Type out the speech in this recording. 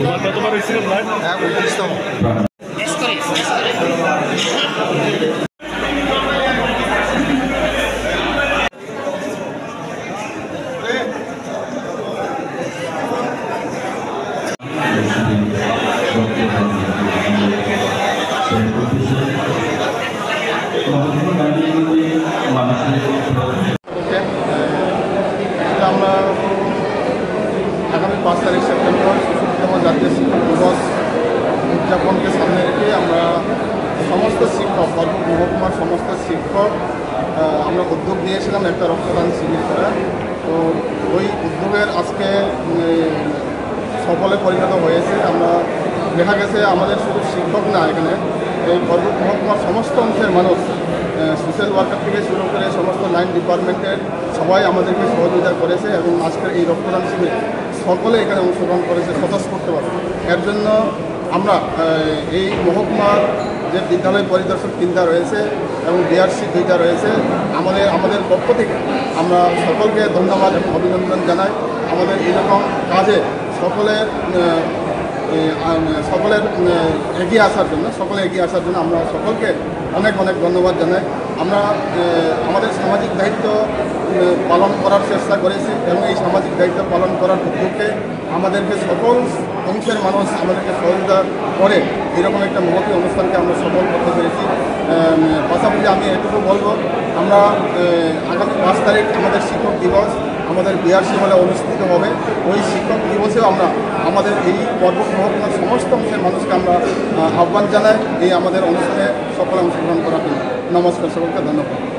তোমার কতবার হয়েছিল ব্লাড? হ্যাঁ, 29তম। আমরা আগামী 5 তারিখ সেপ্টেম্বর ৬৪তম জাতীয় শিক্ষক দিবস উদযাপনকে সামনে রেখে আমরা সমস্ত শিক্ষক মহকুমার সমস্ত শিক্ষক আমরা উদ্যোগ নিয়েছিলাম একটা রক্তদান শিবির করা। তো ওই উদ্যোগের আজকে সফলে পরিণত হয়েছে। আমরা দেখা গেছে আমাদের শুধু শিক্ষক না, এখানে এই মহকুমার সমস্ত অংশের মানুষ, সোশ্যাল ওয়ার্কার থেকে শুরু করে সমস্ত লাইন ডিপার্টমেন্টের সবাই আমাদেরকে সহযোগিতা করেছে এবং আজকের এই রক্তদান শিবিরে সকলে এখানে অংশগ্রহণ করেছে স্বতঃস্ফূর্তভাবে। এর জন্য আমরা এই মহকুমার যে বিদ্যালয় পরিদর্শক 3টা রয়েছে এবং ডিআরসি 2টা রয়েছে, আমাদের পক্ষ থেকে আমরা সকলকে ধন্যবাদ এবং অভিনন্দন জানাই। আমাদের এরকম কাজে সকলের এগিয়ে আসার জন্য আমরা সকলকে অনেক অনেক ধন্যবাদ জানাই। আমরা আমাদের সামাজিক দায়িত্ব পালন করার চেষ্টা করেছি এবং এই সামাজিক দায়িত্ব পালন করার উদ্যোগে আমাদেরকে সকল অংশের মানুষ আমাদেরকে সহযোগিতা করে এরকম একটা মহতী অনুষ্ঠানকে আমরা সফল করতে পেরেছি। পাশাপাশি আমি এটুকু বলবো, আমরা আগামী 5 তারিখ আমাদের শিক্ষক দিবস আমাদের বিআরসি হলে অনুষ্ঠিত হবে। ওই শিক্ষক দিবসেও আমরা আমাদের এই মহকুমার সমস্ত অংশের মানুষকে আমরা আহ্বান জানাই এই আমাদের অনুষ্ঠানে সকলে অংশগ্রহণ করার জন্য। নমস্কার, সকলকে ধন্যবাদ।